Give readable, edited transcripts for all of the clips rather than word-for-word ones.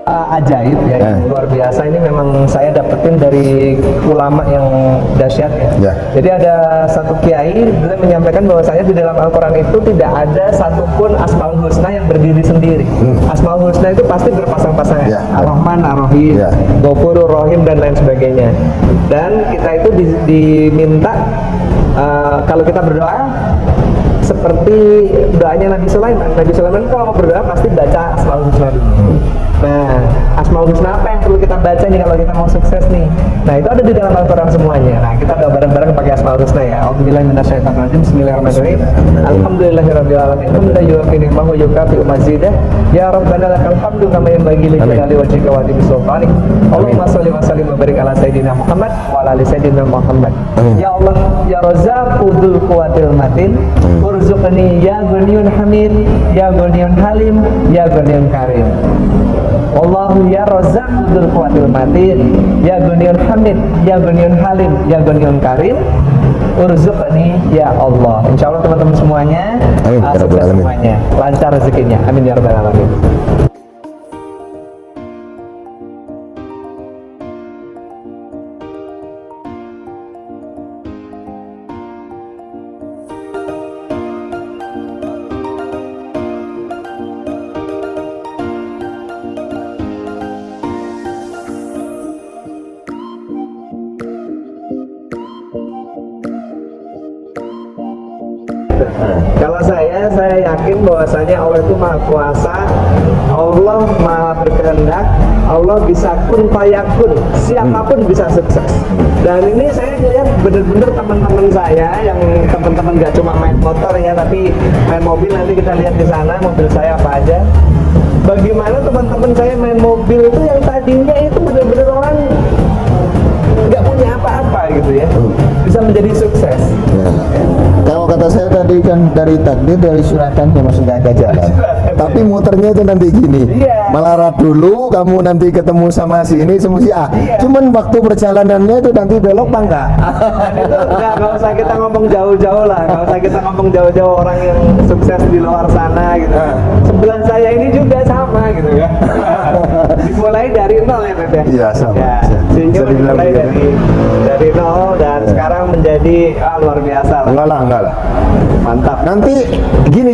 ajaib ya, yang luar biasa. Ini memang saya dapetin dari ulama yang dahsyat ya. Jadi ada satu kiai beliau menyampaikan bahwasanya di dalam Al-Quran itu tidak ada satupun Asmaul Husna yang berdiri sendiri. Asmaul Husna itu pasti berpasang-pasangan, Ar-Rahman, Ar-Rahim, Ghafurur Rahim dan lain sebagainya. Dan kita itu diminta kalau kita berdoa seperti doanya Nabi Sulaiman. Nabi Sulaiman kalau mau berdoa pasti baca Asmaul Husna dulu. Nah, Asmaul Husna apa yang perlu kita baca nih kalau kita mau sukses nih? Nah, itu ada di dalam Al-Quran semuanya. Nah, kita doa bareng-bareng pakai Asmaul Husna ya. Auzubillahi minasyaitonirrajim. Bismillahirrahmanirrahim. Alhamdulillahirabbil alamin. Hamdan yuwafi ni'mahu wa yukafi mazidah. Ya Rabbana lakal hamdu kama yanbaghi li jalali wajhika wa li sultanik. Allahumma shalli wa sallim wa barik ala sayidina Muhammad wa ala ali sayidina Muhammad. Ya Allah, ya Razzaqu dzul quwwatil matin. Urzuqni ya Ghaniyun Hamid, ya Ghaniyun Halim, ya Ghaniyun Karim. Allahu ya Razzaq dzul quwwatil matin, ya Ghaniyun Hamid, ya Ghaniyun Halim, ya Ghaniyun Karim. Urzuqni ya Allah. Insyaallah teman-teman semuanya sukses semuanya, lancar rezekinya. Amin ya rabbal alamin. Kalau saya yakin bahwasanya Allah itu Maha Kuasa, Allah Maha berkehendak, Allah bisa kun fayakun, siapapun bisa sukses. Dan ini saya lihat benar-benar teman-teman saya yang teman-teman gak cuma main motor ya, tapi main mobil. Nanti kita lihat di sana mobil saya apa aja. Bagaimana teman-teman saya main mobil itu yang tadinya itu benar-benar orang nggak punya apa-apa gitu ya, bisa menjadi sukses. Kalau kata saya tadi kan dari takdir, dari suratan ya maksudnya agak jalan. Tapi muternya itu nanti gini, melarat dulu, kamu nanti ketemu sama si ini, sama si A. Cuman waktu perjalanannya itu nanti belok apa enggak? Itu nggak usah kita ngomong jauh-jauh lah, nggak usah kita ngomong jauh-jauh orang yang sukses di luar sana gitu. Sebelah saya ini juga sama gitu ya. Dimulai dari nol ya Beb ya? Iya sama. Ya, sehingga dimulai dari nol dan sekarang menjadi luar biasa lah. Enggak lah. Mantap. Nanti gini.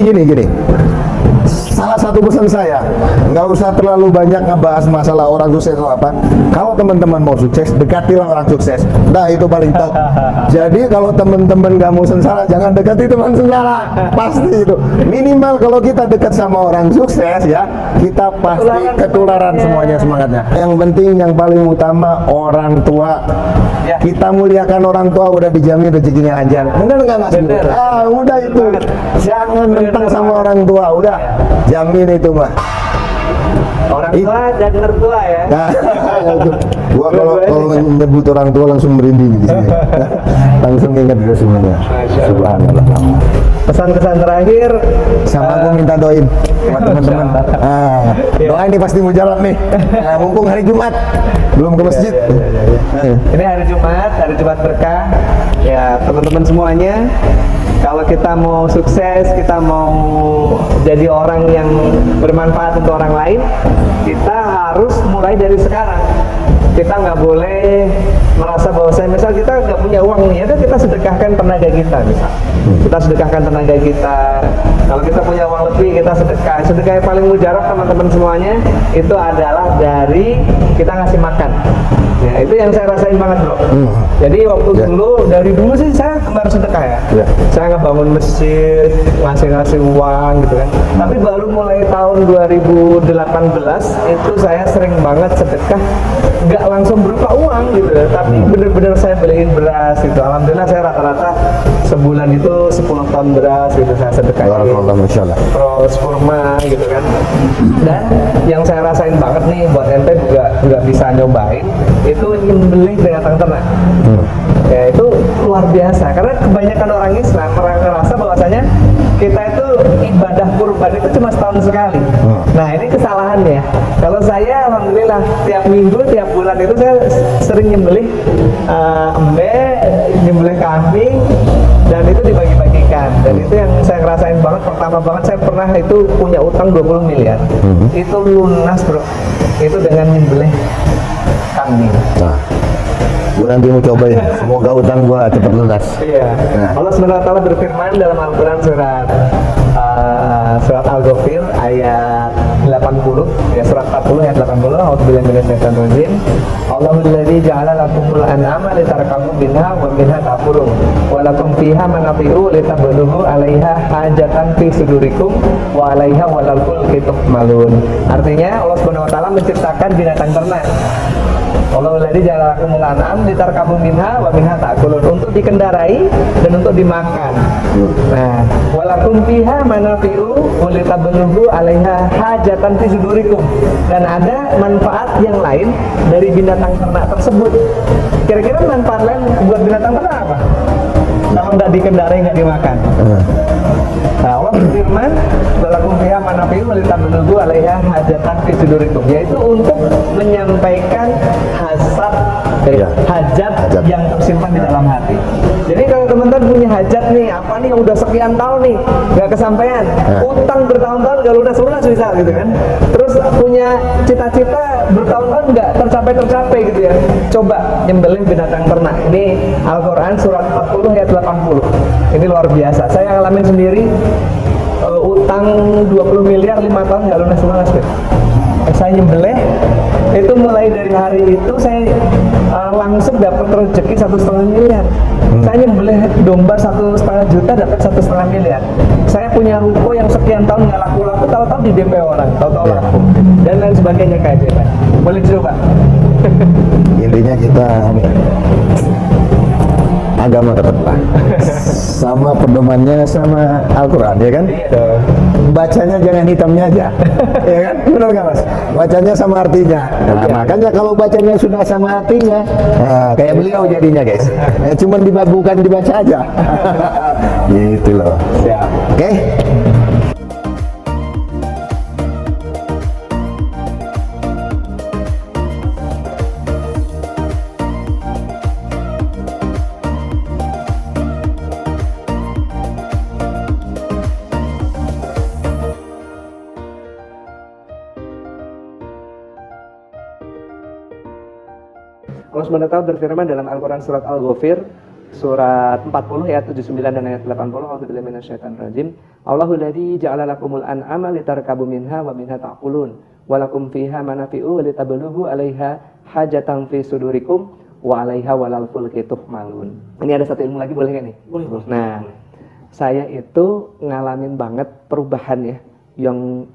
Salah satu pesan saya, nggak usah terlalu banyak ngebahas masalah orang sukses atau apa. Kalau teman-teman mau sukses, dekatilah orang sukses. Nah itu paling top. Jadi kalau teman-teman nggak mau sengsara, jangan dekati teman sengsara. Pasti itu. Minimal kalau kita dekat sama orang sukses ya, kita pasti ketularan semuanya semangatnya. Yang penting, yang paling utama orang tua. Kita muliakan orang tua, udah dijamin rezekinya lancar. Bener nggak Mas? Bener. Udah itu. Jangan mentang sama orang tua, udah. Jamin itu mah. Orang tua dan mertua ya. Nah, gua kalau menyebut orang tua langsung merinding di sini. Langsung ingat itu semuanya. Subhanallah. Pesan-pesan terakhir sama aku minta doain buat teman-teman. Doa ini pasti mau jalan nih. Mumpung hari Jumat belum ke masjid. Ini hari Jumat berkah. Ya teman-teman semuanya, kalau kita mau sukses, kita mau jadi orang yang bermanfaat untuk orang lain, kita harus mulai dari sekarang. Kita nggak boleh merasa bahwa misal kita nggak punya uang nih, ya kita sedekahkan tenaga kita misal. Kita sedekahkan tenaga kita. Kalau kita punya uang lebih, kita sedekah. Sedekah yang paling mujarab teman-teman semuanya itu adalah dari kita ngasih makan. Ya, itu yang saya rasain banget bro. Jadi waktu dari dulu sih saya kembar sedekah ya. Saya ngebangun masjid, ngasih uang gitu kan. Tapi baru mulai tahun 2018 itu saya sering banget sedekah, nggak langsung berupa uang gitu ya, tapi bener-bener saya beliin beras gitu. Alhamdulillah saya rata-rata sebulan itu 10 ton beras gitu saya sedekahin. Terus kurma gitu kan. Dan yang saya rasain banget nih buat ente juga bisa nyobain, itu nyembelih binatang ternak. Ya itu luar biasa, karena kebanyakan orang Islam merasa bahwasanya kita itu ibadah kurban itu cuma setahun sekali. Nah ini kesalahannya. Kalau saya alhamdulillah tiap minggu, tiap bulan itu saya sering nyembelih nyembelih kambing, dan itu dibagi-bagikan. kebaikan. Dan itu yang saya ngerasain banget. Pertama banget saya pernah itu punya utang 20 miliar. Itu lunas bro. Itu dengan nyembelih kambing. Nah, gue nanti mau coba ya. Semoga utang gue cepat lunas. Iya. Nah. Allah SWT berfirman dalam Al-Quran surat Al-Ghafir ayat 80, ya surat 40 ayat 80. A'udzubillahi minasyaitonir rajim. Allahul ladzi ja'ala lakumul an'ama litarkabu minha wa minha ta'kulun wa lakum fiha manafi'u litablughu 'alaiha hajatan fi sudurikum wa 'alaiha walal fulki tuhmalun. Artinya Allah Subhanahu wa taala menciptakan binatang ternak. Allahul ladzi ja'ala lakumul an'am litarkabu minha wa minha ta'kulun, untuk dikendarai dan untuk dimakan. Nah, walakum fiha manafi'u wa litablughu 'alaiha hajatan fi sudurikum, dan ada manfaat yang lain dari binatang ternak tersebut. Kira-kira manfaat lain buat binatang ternak apa? Kalau nggak dikendarai, nggak dimakan. Nah, Allah berfirman, walakum fiha manafi'u wa litablughu 'alaiha hajatan fi sudurikum, yaitu untuk menyampaikan hajat yang tersimpan di dalam hati. Jadi kalau teman-teman punya hajat nih, apa nih yang udah sekian tahun nih nggak kesampaian, utang bertahun-tahun nggak lunas bisa gitu kan, terus punya cita-cita bertahun-tahun nggak tercapai gitu ya, coba nyembelih binatang ternak. Ini Al-Quran surat 40 ayat 80. Ini luar biasa, saya ngalamin sendiri. Utang 20 miliar 5 tahun nggak lunas deh. Saya nyembelih itu, mulai dari hari itu saya langsung dapat rezeki 1,5 miliar. Saya nyembelih domba 1,5 juta, dapat 1,5 miliar. Saya punya ruko yang sekian tahun nggak laku-laku, tahu-tahu di DP orang, tahu-tahu laku, dan lain sebagainya kayak gitu. Boleh coba. Intinya kita agama tetap sama pedomannya sama Al-Quran, ya kan? Bacanya jangan hitamnya aja, ya kan? Benar nggak Mas? Bacanya sama artinya. Nah, makanya kalau bacanya sudah sama artinya, nah, kayak beliau jadinya guys, cuman bukan dibaca aja. Gitu loh. Siap. Oke. Allah SWT berfirman dalam Al-Quran surat Al-Ghafir surat 40 ayat 79 dan ayat 80. A'udzubillahi minasyaitonir rajim. Allahul ladzi ja'ala lakumul an'ama litarkabu minha wa minha ta'kulun wa lakum fiha manafi'u litablughu 'alaiha hajatan fi sudurikum wa 'alaiha walal fulki tuhmalun. Ini ada satu ilmu lagi, boleh nggak nih? Boleh. Nah, saya itu ngalamin banget perubahan ya, yang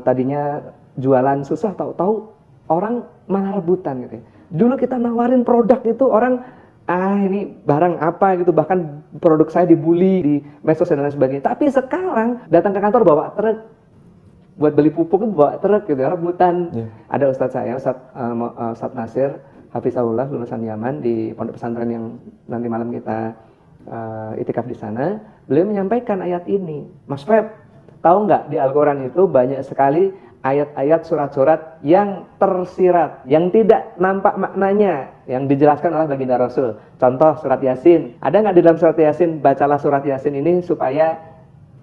tadinya jualan susah, tahu-tahu orang malah rebutan gitu ya. Dulu kita nawarin produk itu orang, ini barang apa gitu, bahkan produk saya dibully di medsos dan lain sebagainya. Tapi sekarang datang ke kantor bawa truk, buat beli pupuk itu bawa truk gitu, rebutan. Ada ustadz saya, Ustadz Nasir Hafizahullah, lulusan Yaman di pondok pesantren yang nanti malam kita itikaf di sana. Beliau menyampaikan ayat ini. Mas Feb, tahu nggak di Al-Quran itu banyak sekali ayat-ayat, surat-surat yang tersirat, yang tidak nampak maknanya, yang dijelaskan oleh baginda Rasul. Contoh surat Yasin. Ada nggak di dalam surat Yasin, bacalah surat Yasin ini supaya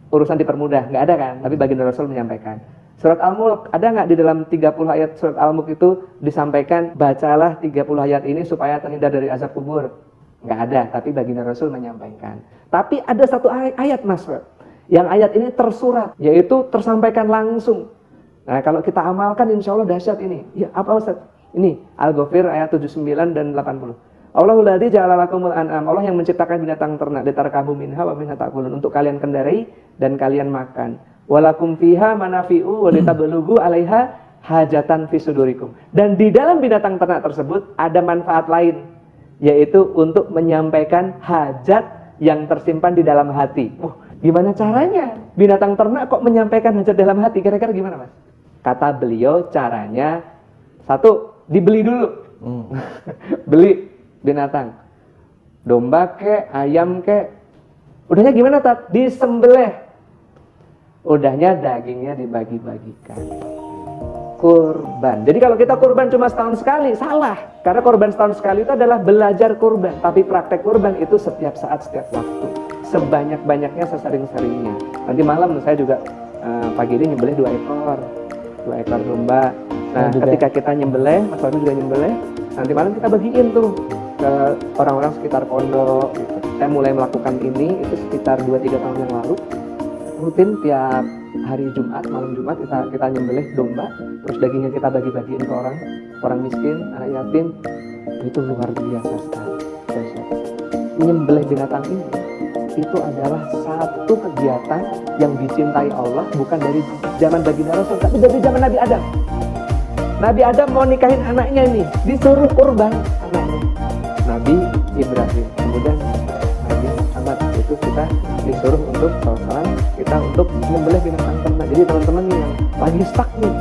urusan dipermudah? Nggak ada kan? Tapi baginda Rasul menyampaikan. Surat Al-Mulk, ada nggak di dalam 30 ayat surat Al-Mulk itu disampaikan, bacalah 30 ayat ini supaya terhindar dari azab kubur? Nggak ada, tapi baginda Rasul menyampaikan. Tapi ada satu ayat Mas, yang ayat ini tersurat, yaitu tersampaikan langsung. Nah, kalau kita amalkan insya Allah dahsyat ini. Ya, apa Ustaz? Ini Al-Ghafir ayat 79 dan 80. Allahul ladzi ja'ala lakumul an'am. Allah yang menciptakan binatang ternak, litarkabu minha wa minha ta'kulun, untuk kalian kendarai dan kalian makan. Walakum fiha manafi'u wa litablughu 'alaiha hajatan fi sudurikum. Dan di dalam binatang ternak tersebut ada manfaat lain, yaitu untuk menyampaikan hajat yang tersimpan di dalam hati. Gimana caranya? Binatang ternak kok menyampaikan hajat dalam hati? Kira-kira gimana Mas? Kata beliau, caranya satu, dibeli dulu. Beli binatang, domba kek, ayam kek. Udahnya gimana Tat? Disembelih. Udahnya dagingnya dibagi-bagikan. Kurban. Jadi kalau kita kurban cuma setahun sekali, salah. Karena kurban setahun sekali itu adalah belajar kurban. Tapi praktek kurban itu setiap saat, setiap waktu. sebanyak-banyaknya, sesering-seringnya. Nanti malam saya juga pagi ini nyembelih 2 ekor domba. Nah, ketika kita nyembelih, Mas Wadul juga nyembelih, nanti malam kita bagiin tuh ke orang-orang sekitar pondok gitu. Saya mulai melakukan ini itu sekitar 2-3 tahun yang lalu. Rutin tiap hari Jumat, malam Jumat kita nyembelih domba, terus dagingnya kita bagi-bagiin ke orang miskin, anak yatim. Itu luar biasa sekali. Menyembelih binatang ini itu adalah satu kegiatan yang dicintai Allah, bukan dari zaman baginda Rasul, tapi dari zaman Nabi Adam. Nabi Adam mau nikahin anaknya ini, disuruh kurban anaknya. Nabi Ibrahim, kemudian Nabi Muhammad, itu kita disuruh untuk salat, kita untuk menyembelih binatang ternak. Jadi teman-teman yang lagi stuck nih,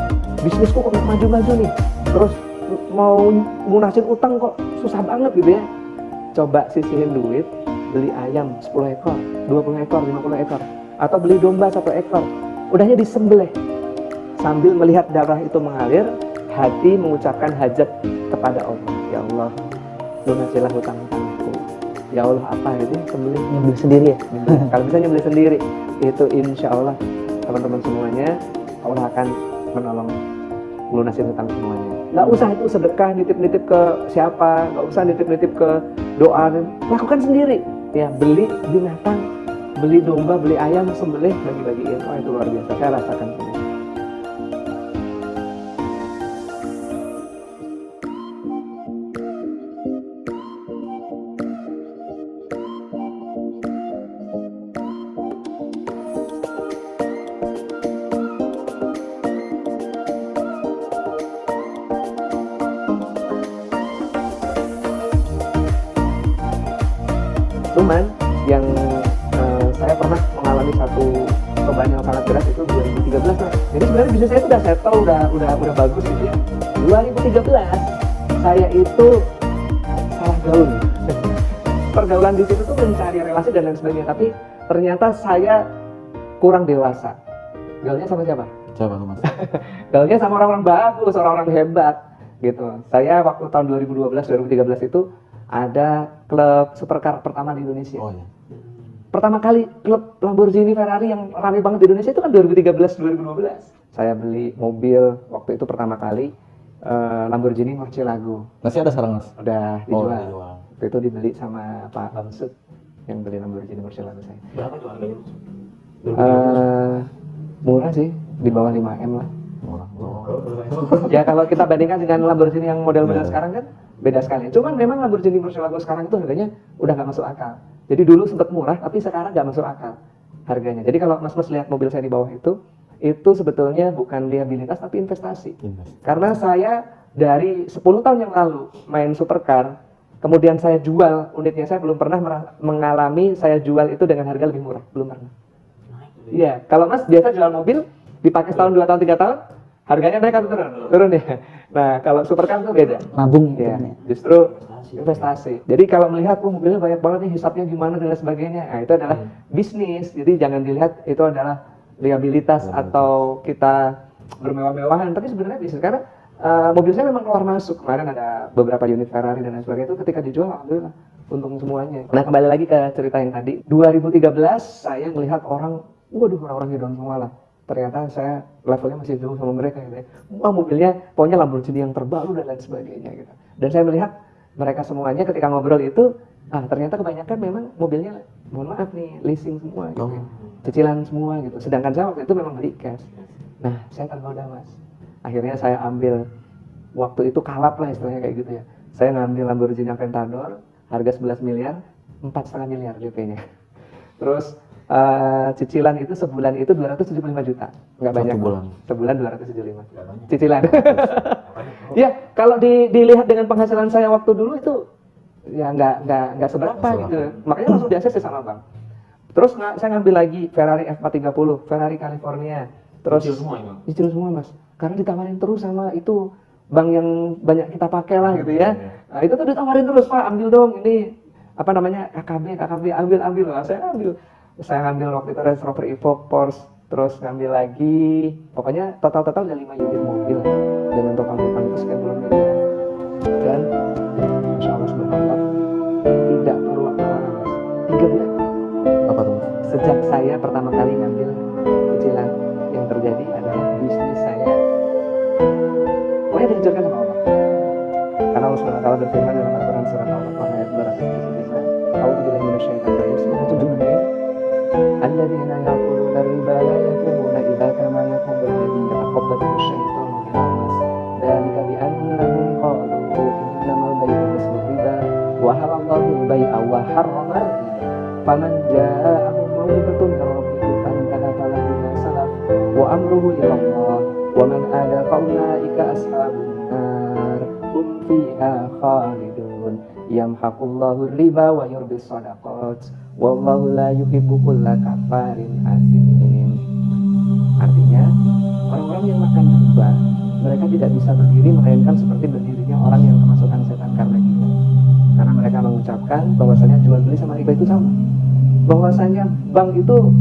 bisnisku kok nggak maju-maju nih, terus mau lunasin utang kok susah banget gitu ya. Coba sisihin duit, beli ayam 10 ekor, 20 ekor, 50 ekor, atau beli domba 1 ekor. Udahnya disembelih. Sambil melihat darah itu mengalir, hati mengucapkan hajat kepada Allah. Ya Allah, lunasilah hutang-hutangku. Ya Allah, apa itu? Sembelih. Nyembelih sendiri ya? Kalau bisa nyembelih sendiri, itu insya Allah teman-teman semuanya, Allah akan menolong lunasin hutang semuanya. Nggak usah itu sedekah, nitip-nitip ke siapa, nggak usah nitip-nitip ke doa, lakukan sendiri. Ya, beli binatang, beli domba, beli ayam, sembelih, bagi-bagiin. Oh, itu luar biasa, saya rasakan. Cuman yang saya pernah mengalami satu cobaan yang sangat berat itu 2013 lah. Jadi sebenarnya bisnis saya itu udah settle, udah bagus gitu ya. 2013 saya itu salah gaul. Pergaulan di situ tuh mencari relasi dan lain sebagainya, tapi ternyata saya kurang dewasa. Gaulnya sama siapa? Siapa tuh Mas? Gaulnya sama orang-orang bagus, orang-orang hebat gitu. Saya waktu tahun 2012-2013 itu ada klub supercar pertama di Indonesia. Oh iya. Pertama kali klub Lamborghini Ferrari yang ramai banget di Indonesia itu kan 2013-2012. Saya beli mobil waktu itu pertama kali Lamborghini Murcielago. Masih ada sekarang Mas? Udah Oh, dijual. dijual. Waktu itu dibeli sama Pak Bamsud yang beli Lamborghini Murcielago saya. Berapa tuh harganya? Murah sih, di bawah 5M lah. Murah. Ya kalau kita bandingkan dengan Lamborghini yang model-model sekarang kan beda sekali. Cuman memang Lamborghini Murcielago sekarang itu harganya udah nggak masuk akal. Jadi dulu sempat murah, tapi sekarang nggak masuk akal harganya. Jadi kalau mas-mas lihat mobil saya di bawah itu sebetulnya bukan liabilitas tapi investasi. Karena saya dari 10 tahun yang lalu main supercar, kemudian saya jual unitnya, saya belum pernah mengalami saya jual itu dengan harga lebih murah, belum pernah. Iya, kalau mas biasa jual mobil dipakai setahun, 2 tahun, 3 tahun, harganya naik atau turun? Turun ya. Nah, kalau supercar itu beda. Nabung Ya, gitu ya. justru investasi. Jadi kalau melihat mobilnya banyak banget nih, hisapnya gimana dan lain sebagainya, nah itu adalah bisnis. Jadi jangan dilihat itu adalah liabilitas atau kita bermewah-mewahan, tapi sebenarnya bisnis. Karena mobil saya memang keluar masuk. Kemarin ada beberapa unit Ferrari dan lain sebagainya itu ketika dijual, alhamdulillah untung semuanya. Nah, kembali lagi ke cerita yang tadi. 2013 saya melihat orang, waduh, orang-orang hedon semua lah. Ternyata saya levelnya masih jauh sama mereka gitu ya. Wah, mobilnya pokoknya Lamborghini yang terbaru dan lain sebagainya gitu. Dan saya melihat mereka semuanya ketika ngobrol itu, ternyata kebanyakan memang mobilnya, mohon maaf nih, leasing semua gitu. Cicilan semua gitu. Sedangkan saya waktu itu memang beli cash. Nah, saya tergoda mas. Akhirnya saya ambil, waktu itu kalap lah istilahnya kayak gitu ya. Saya ngambil Lamborghini Aventador, harga 11 miliar, 4,5 miliar DP-nya. Terus cicilan itu sebulan itu 275 juta. Nggak banyak. Sebulan 275. Cicilan. Ya, kalau dilihat dengan penghasilan saya waktu dulu itu ya nggak seberapa gitu. Makanya langsung di ACC sama Bang. Terus saya ngambil lagi Ferrari F430, Ferrari California. Terus cicil semua Mas. Karena ditawarin terus sama itu bank yang banyak kita pakai lah gitu ya. Nah, itu tuh ditawarin terus, Pak, ambil dong ini apa namanya KKB, ambil lah. Saya ngambil waktu itu Range Rover Evoque, Porsche, terus ngambil lagi, pokoknya total ada 5 unit mobil dengan total hutang itu sekian puluh miliar. Dan Insya Allah subhanallah tidak perlu apa-apa mas. 3 bulan. Apa saya pertama kali ngambil cicilan, yang terjadi adalah bisnis saya pokoknya dihancurkan sama Allah. Karena Allah SWT berfirman dalam Al-Quran surat Al-Baqarah ayat 275, A'udzubillahi minasyaitonir rajim, surah 7. Alladzina ya'kuluna riba la yaqumuna illa kama yaqumu alladzi yataqabbathu asy-syaitanu minal mas. Dzalika bi annahum qalu innamal bay'u mislu riba wa halallahu al-bay'a wa harrama riba. Faman ja'ahu maw'izatun min rabbih fantaha falahu ma salaf wa amruhu ila Allah wa man ada fa ulaika ashabun nar hum fiha khalidun yamhaqullahu riba wa yurbis shadaqat wallahu la yuhibbu kulla kafarin asim. Artinya orang-orang yang makan riba mereka tidak bisa berdiri melainkan seperti berdirinya orang yang kemasukan setan karena gila. Karena mereka mengucapkan bahwasanya jual beli sama riba itu sama, bahwasanya bank itu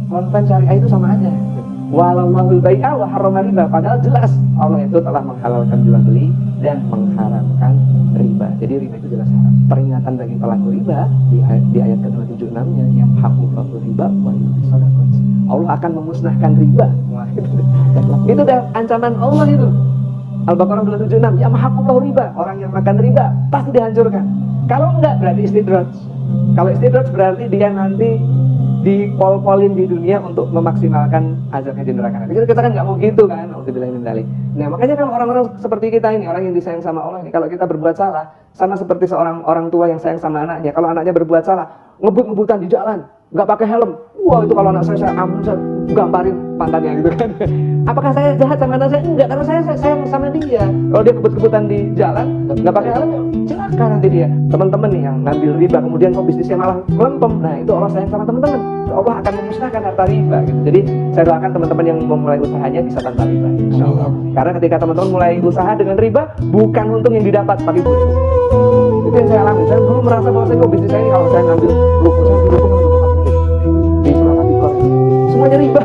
konven syariah itu sama aja. Walallahul bai'a wa harrama riba, padahal jelas Allah itu telah menghalalkan jual beli dan mengharamkan riba. Jadi riba itu jelas haram. Peringatan bagi pelaku riba di ayat ke-276-nya, yang haqullahu riba wa yurbis shadaqat. Allah akan memusnahkan riba. Wah, itu udah ancaman Allah itu. Al-Baqarah 276, ya mahaqullahu riba, orang yang makan riba pasti dihancurkan. Kalau enggak berarti istidraj. Kalau istidraj berarti dia nanti dipol-polin di dunia untuk memaksimalkan azabnya di neraka. Kita kan nggak mau gitu kan, nah makanya kan orang-orang seperti kita ini, orang yang disayang sama Allah ini, kalau kita berbuat salah, sama seperti seorang orang tua yang sayang sama anaknya. Kalau anaknya berbuat salah, ngebut-ngebutan di jalan, nggak pakai helm, wah itu kalau anak saya ampun, saya gamparin pantatnya gitu kan. Apakah saya jahat sama anak saya? Enggak, karena saya sayang sama dia. Kalau dia kebut-kebutan di jalan, nggak pakai helm, celaka nanti dia. Teman-teman nih yang ngambil riba, kemudian kok bisnisnya malah melempem, nah itu Allah sayang sama teman-teman. Allah akan memusnahkan harta riba gitu. Jadi saya doakan teman-teman yang memulai usahanya bisa tanpa riba, insya Allah. Karena ketika teman-teman mulai usaha dengan riba, bukan untung yang didapat, tapi buntung. Itu yang saya alami. Saya dulu merasa bahwa saya bisnis saya ini kalau saya ngambil ruko, saya di Surabaya Tikor, semuanya riba.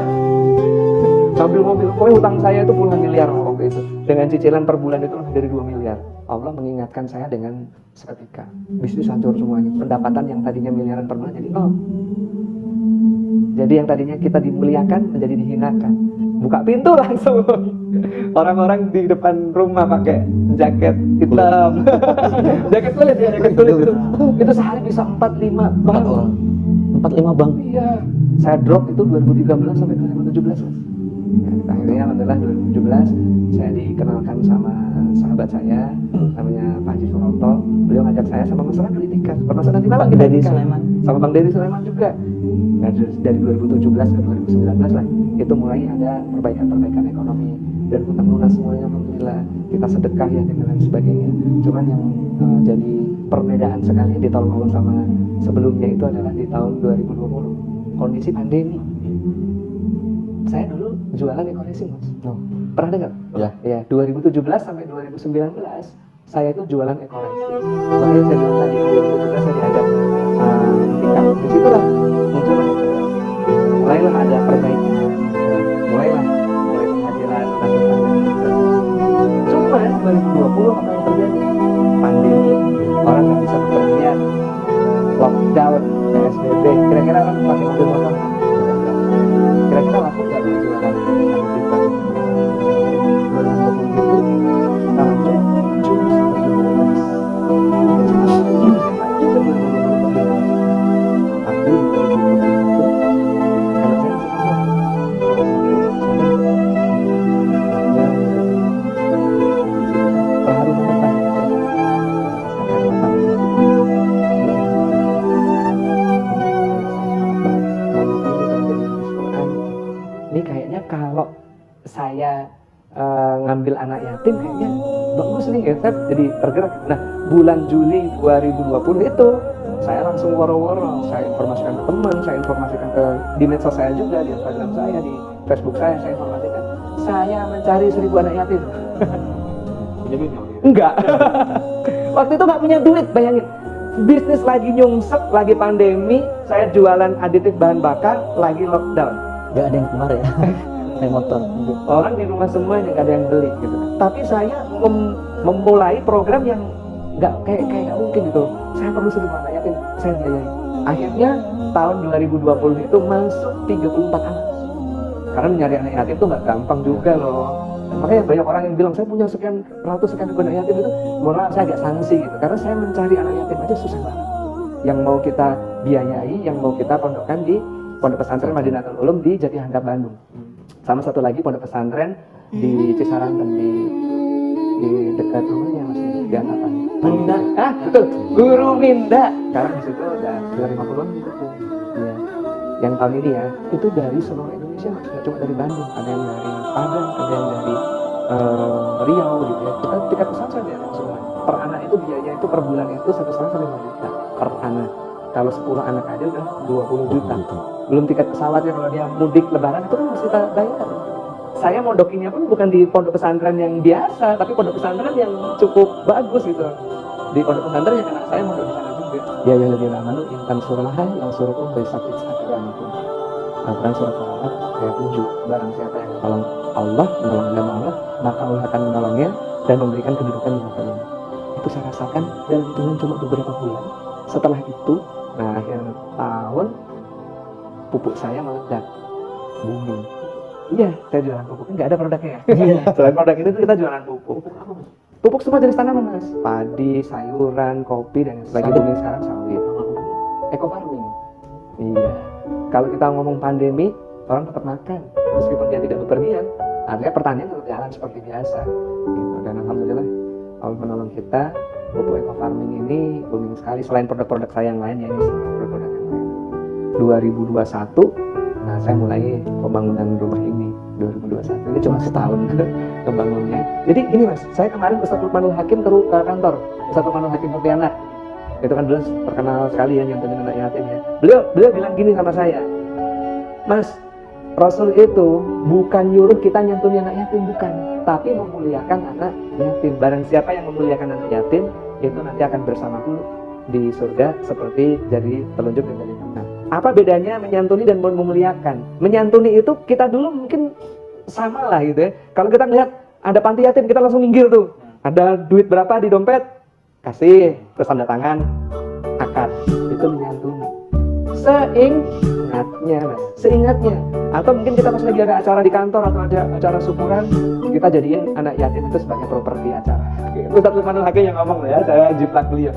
Ngambil mobil, pokoknya hutang saya itu puluhan miliar waktu itu. Dengan cicilan per bulan itu lebih dari 2 miliar. Allah mengingatkan saya dengan seketika. Bisnis hancur semuanya. Pendapatan yang tadinya miliaran per bulan jadi nol. Jadi yang tadinya kita dimuliakan menjadi dihinakan. Buka pintu langsung. Orang-orang di depan rumah pakai jaket hitam. Jaket kulit ya, jaket kulit itu. Itu sehari bisa 4-5 bang. 4-5 bang. Iya. Saya drop itu 2013 sampai 2017. Ya, akhirnya alhamdulillah 2017 saya dikenalkan sama sahabat saya namanya Pak Haji Suroto. Beliau ngajak saya sama masalah kritikan. Permasalahan di Malang kita Dedi Sulaiman. sama Bang Dedi Sulaiman juga. Nah, dari 2017 ke 2019 lah itu mulai ada perbaikan ekonomi dan hutang lunas semuanya alhamdulillah. Kita sedekah ya dan lain sebagainya. Cuman yang jadi perbedaan sekali di tahun lalu sama sebelumnya itu adalah di tahun 2020 kondisi pandemi. Saya dulu jualan ekoresi mas. Pernah dengar? Ya 2017 sampai 2019 saya itu jualan ekoresi. Makanya saya bilang tadi 2017 saya diajak tingkat, disitulah muncul mulailah ada perbaikan, mulai penghadiran cuma 2020 apa yang terjadi? Pandemi, orang nggak bisa bepergian, lockdown, PSBB, kira-kira orang pakai mobil motor kira-kira laku nggak berjualan saya ngambil anak yatim kayaknya bagus nih ya, saya jadi tergerak. Nah bulan Juli 2020 itu saya langsung woro-woro, saya informasikan ke teman, saya informasikan ke di medsos saya juga, di Instagram saya, di Facebook saya informasikan saya mencari 1000 anak yatim. Enggak. Waktu itu nggak punya duit, bayangin. Bisnis lagi nyungsep, lagi pandemi, saya jualan aditif bahan bakar, lagi lockdown. Gak ada yang kemarin ya. Naik motor. Orang di rumah semuanya nggak ada yang beli gitu. Tapi saya memulai program yang nggak kayak mungkin gitu. Saya perlu 1000 anak yatim, saya biayai. Akhirnya tahun 2020 itu masuk 34 anak. Karena mencari anak yatim itu nggak gampang juga loh. Makanya banyak orang yang bilang saya punya sekian ratus sekian ribu anak yatim itu, mohon maaf saya agak sanksi gitu. Karena saya mencari anak yatim aja susah banget. Yang mau kita biayai, yang mau kita pondokkan di Pondok Pesantren Madinatul Ulum di Jatihandap Bandung. Sama satu lagi pondok pesantren di Cisaran dan di dekat rumahnya masih di Angkatan. Minda, betul, Guru Minda. Sekarang di situ udah 250-an gitu. Iya. Yang tahun ini ya, itu dari seluruh Indonesia, nggak cuma dari Bandung, ada yang dari Padang, ada yang dari Riau gitu ya. Kita tiket pesantren ya semua. Per anak itu biaya itu per bulan itu 1,5 sampai 5 juta per anak. Kalau 10 anak aja udah 20 juta. Belum tiket pesawatnya, kalau dia mudik lebaran itu kan masih kita bayar. Saya mondokinya pun bukan di pondok pesantren yang biasa, tapi pondok pesantren yang cukup bagus gitu. Di pondok pesantren yang anak saya mondok di sana juga. Ya yang lebih amanu intan surahai yang suruhum besakit sakit Al-Quran surah Al-Fatihah ayat 7. Barang siapa yang menolong Allah, menolong agama Allah, maka Allah akan menolongnya dan memberikan kedudukan yang mulia. Itu saya rasakan dalam hitungan cuma beberapa bulan. Setelah itu, nah akhir tahun pupuk saya meledak, booming. Iya, saya jualan pupuk, nggak ada produknya. Selain produk ini tuh kita jualan pupuk. Pupuk semua jenis tanaman mas, padi, sayuran, kopi, dan lagi booming sekarang sawit. Eco farming. Iya. Kalau kita ngomong pandemi, orang tetap makan, meskipun dia tidak bepergian. Artinya pertanian tetap jalan seperti biasa. Gitu. Dan alhamdulillah Allah menolong kita. Pupuk eco farming ini booming sekali. Selain produk-produk saya yang lain ya, ini produk-produk yang lain. 2021. Nah, saya mulai pembangunan rumah ini 2021. Ini cuma setahun kebangunnya. Jadi ini mas, saya kemarin Ustadz Lukmanul Hakim ke kantor Ustadz Lukmanul Hakim Pontianak. Itu kan dulu terkenal sekali ya nyantunin anak yatim ya. Beliau bilang gini sama saya, Mas, Rasul itu bukan nyuruh kita nyantunin anak yatim, bukan, tapi memuliakan anak yatim. Barang siapa yang memuliakan anak yatim, itu nanti akan bersamaku di surga seperti jadi telunjuk dan jadi tenang. Apa bedanya menyantuni dan memuliakan? Menyantuni itu kita dulu mungkin sama lah gitu ya. Kalau kita melihat ada panti yatim, kita langsung minggir tuh. Ada duit berapa di dompet, kasih, terus tanda tangan, akad. Itu menyantuni. Seingatnya. Atau mungkin kita pas lagi ada acara di kantor atau ada acara syukuran, kita jadiin anak yatim itu sebagai properti acara. Ustadz Lukmanul Hakim yang ngomong ya, saya jiplak beliau.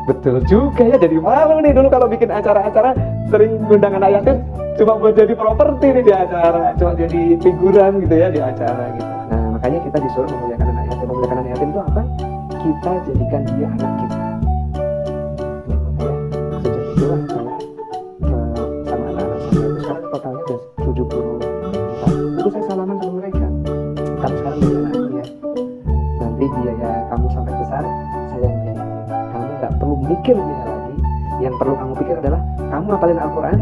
Betul juga ya, jadi malu nih dulu kalau bikin acara-acara sering ngundang anak yatim cuma buat jadi properti nih di acara, cuma jadi figuran gitu ya di acara gitu. Nah makanya kita disuruh memuliakan anak yatim. Memuliakan anak yatim itu apa? Kita jadikan dia anak kita. Sejak itulah saya sama anak-anak saya itu sekarang totalnya udah 70 itu saya salaman sama mereka. Kamu sekarang jadi anak dia, nanti biaya kamu sampai besar saya yang biaya. Gak perlu mikir dia lagi. Yang perlu kamu pikir adalah kamu hafalin Al-Quran,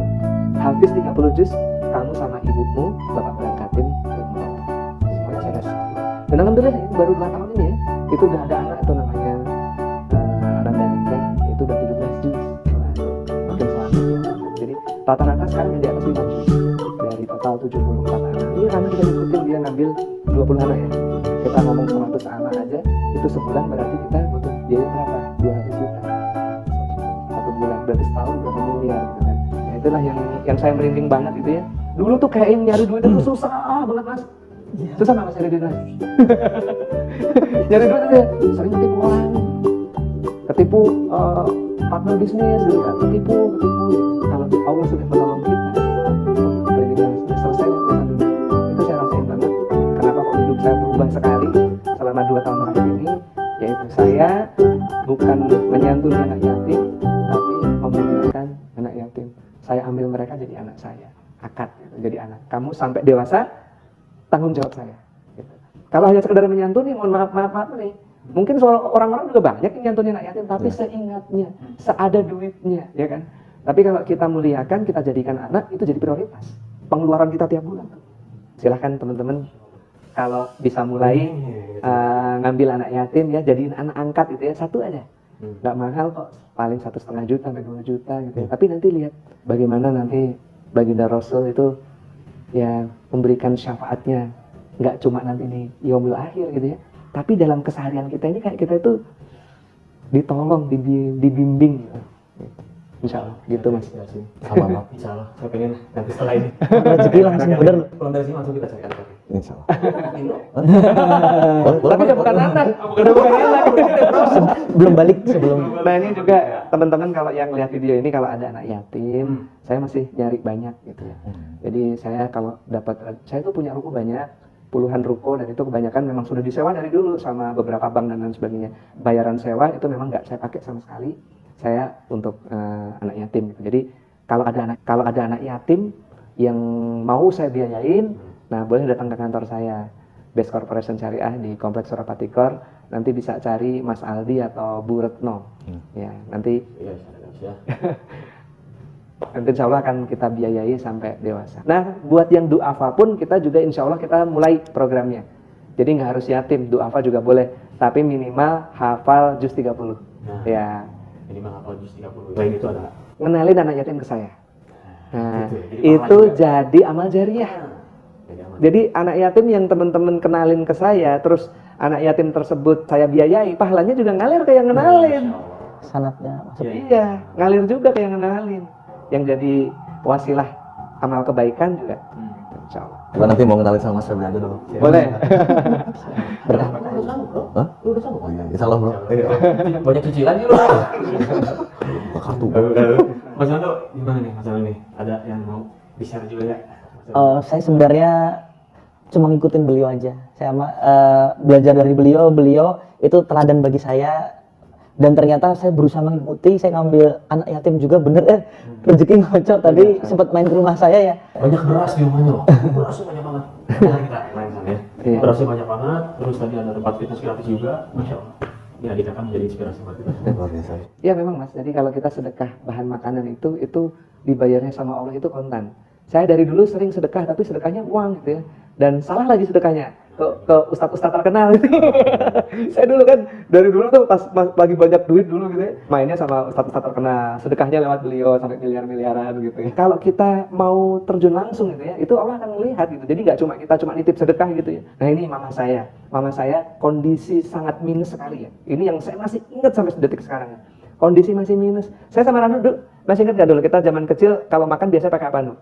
hafiz 30 juz, kamu sama ibumu bapak berangkatin umroh. Semuanya saya kasih. Dan alhamdulillah ini baru 2 tahun ini ya, itu udah ada anak itu namanya Randanika, itu udah 17 juz. Makin selamat. Jadi rata-rata sekarang di atas 5 juz dari total 74 anak. Ini karena kita ikutin dia ngambil 20 anak ya. Kita ngomong 100 anak aja, itu sebulan berarti kita butuh biaya berapa? 200 juta. Satu bulan, berarti setahun berapa miliar gitu kan. Nah, itulah yang saya merinding banget gitu ya. Dulu tuh kayak nyari duit itu susah banget mas. Susah nggak mas nyari duit mas? Nyari duit aja, sering ketipu orang, ketipu partner bisnis gitu kan, ketipu gitu. Kalau Allah sudah menolong kita, merinding selesai urusan dunia. Itu saya rasain banget. Kenapa kok hidup saya berubah sekali selama 2 tahun terakhir ini? Yaitu saya bukan menyantuni anak yatim, tapi memuliakan anak yatim. Saya ambil mereka jadi anak saya, akad gitu, jadi anak. Kamu sampai dewasa, tanggung jawab saya. Gitu. Kalau hanya sekedar menyantuni, mohon maaf nih. Mungkin orang-orang juga banyak yang nyantuni anak yatim, tapi seingatnya, seada duitnya, ya kan. Tapi kalau kita muliakan, kita jadikan anak, itu jadi prioritas. Pengeluaran kita tiap bulan. Silahkan teman-teman, kalau bisa mulai ngambil anak yatim ya, jadiin anak angkat gitu ya, 1 aja. Nggak mahal kok, paling 1,5 juta sampai 2 juta gitu ya. Tapi nanti lihat bagaimana nanti baginda Rasul itu ya memberikan syafaatnya, nggak cuma nanti di yaumul akhir gitu ya, tapi dalam keseharian kita ini kayak kita itu ditolong, dibimbing gitu. Insya Allah, gitu mas. Sama Bang. Insya Allah, saya pengen nanti setelah ini. Rezeki langsung bener. Pulang dari sini langsung kita cari anak. Insya Allah. Tapi udah bukan anak, udah bukan anak. Belum balik sebelum. Nah ini juga teman-teman kalau yang lihat video ini kalau ada anak yatim, saya masih nyari banyak gitu ya. Jadi saya kalau dapat, saya tuh punya ruko banyak, puluhan ruko, dan itu kebanyakan memang sudah disewa dari dulu sama beberapa bank dan lain sebagainya. Bayaran sewa itu memang nggak saya pakai sama sekali. Saya untuk anak yatim gitu. Jadi kalau ada anak yatim yang mau saya biayain, nah boleh datang ke kantor saya, Best Corporation Syariah di Kompleks Surapati Core. Nanti bisa cari Mas Aldi atau Bu Retno. Ya, nanti Iya, ya. nanti insya Allah akan kita biayai sampai dewasa. Nah, buat yang duafa pun kita juga insya Allah kita mulai programnya. Jadi nggak harus yatim, duafa juga boleh. Tapi minimal hafal juz 30. Nah. Ya, Jadi menghafal juz 30. Selain itu ada. ngenalin anak yatim ke saya. Nah, Gitu ya. Jadi itu pahala juga. jadi amal jariah. Jadi aman. Jadi anak yatim yang teman-teman kenalin ke saya, terus anak yatim tersebut saya biayai, pahalanya juga ngalir ke yang ngenalin. Sanatnya masuk. Iya, ngalir juga ke yang ngenalin. Yang jadi wasilah amal kebaikan juga. Insya Allah. Gua nanti mau kenalin sama Mas Febri aja dulu. Boleh. Lu udah sanggup, bro? Hah? Lu udah sanggup? Oh iya, insya Allah bro. Banyak cicilan nih lu. Kartu. Mas Ando, gimana nih Mas Ando nih? Ada yang mau di-share juga ya? Saya sebenarnya cuma ngikutin beliau aja. Saya belajar dari beliau itu teladan bagi saya. Dan ternyata saya berusaha mengikuti, saya ngambil anak yatim juga bener rezeki ngocok tadi sempat main ke rumah saya ya. Banyak beras di rumahnya loh. Berasnya banyak banget. Nah, kita main sana ya. Iya. Berasnya banyak banget. Terus tadi ada tempat fitness gratis juga. Masya Allah. Ya, kita kan menjadi inspirasi buat kita. Luar biasa. Ya memang Mas, jadi kalau kita sedekah bahan makanan itu dibayarnya sama Allah itu kontan. Saya dari dulu sering sedekah, tapi sedekahnya uang gitu ya. Dan salah lagi sedekahnya ke ustadz-ustadz terkenal gitu. Saya dulu kan dari dulu tuh pas lagi banyak duit dulu gitu ya, mainnya sama ustadz-ustadz terkenal, sedekahnya lewat beliau sampai miliar-miliaran gitu ya. Kalau kita mau terjun langsung gitu ya, itu Allah akan melihat gitu. Jadi nggak cuma kita nitip sedekah gitu ya. Nah ini mama saya kondisi sangat minus sekali ya. Ini yang saya masih ingat sampai detik sekarang. Kondisi masih minus. Saya sama Ranu dulu masih ingat nggak dulu kita zaman kecil kalau makan biasa pakai apa Nu?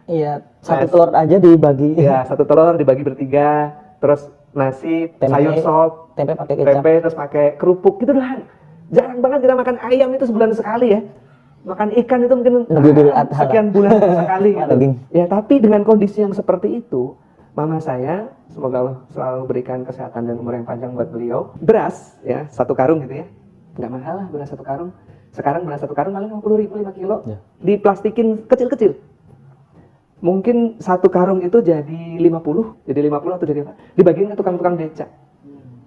Iya, satu telur aja dibagi. Ya, satu telur dibagi bertiga, terus nasi, Tempe, sayur sop, tempe pakai kecap. tempe, terus pakai kerupuk gitu doang. Jarang banget kita makan ayam itu sebulan sekali ya. Makan ikan itu mungkin Idul Adha. sekian bulan sekali gitu. Daging. Ya, tapi dengan kondisi yang seperti itu, mama saya, semoga Allah selalu berikan kesehatan dan umur yang panjang buat beliau. Beras, ya, satu karung gitu ya. Nggak mahal lah beras satu karung. Sekarang beras satu karung paling 50.000 5 kilo. Ya. Diplastikin kecil-kecil. Mungkin satu karung itu jadi 50 atau jadi apa? Dibagiin ke tukang-tukang beca.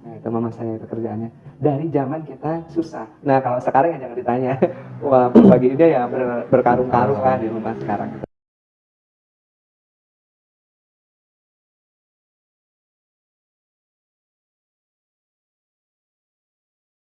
Nah, itu mama saya itu kerjaannya. Dari zaman kita susah. Nah, kalau sekarang ya jangan ditanya. Wah, bagiinnya ya berkarung-karung lah di rumah sekarang.